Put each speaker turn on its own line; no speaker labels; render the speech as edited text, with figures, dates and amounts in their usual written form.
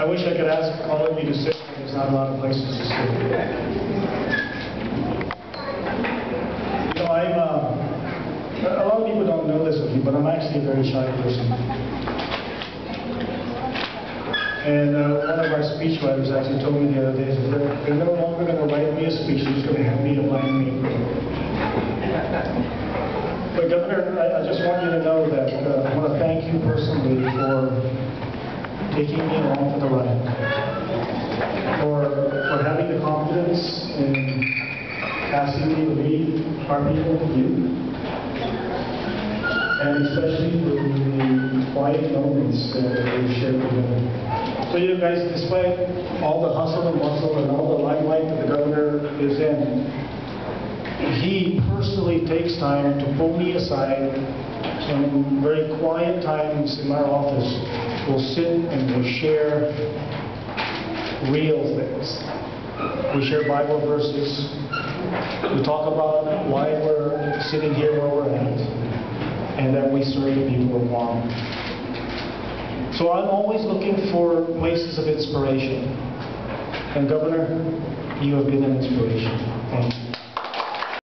I wish I could ask all of you to sit, but there's not a lot of places to sit. You know, a lot of people don't know this of me, but I'm actually a very shy person. And one of our speech writers actually told me the other day, they're no longer going to write me a speech, they're just going to hand me a blank paper. But Governor, I just want you to know that I want to thank you personally for taking me along for the ride, for having the confidence in asking me to lead our people, you, and especially for the quiet moments that we've shared together. So you guys, despite all the hustle and bustle and all the limelight that the governor is in, he personally takes time to pull me aside in very quiet times in our office. We'll sit and we'll share real things. We share Bible verses. We talk about why we're sitting here where we're at, and that we serve the people of Guam. So I'm always looking for places of inspiration. And Governor, you have been an inspiration. Thank you.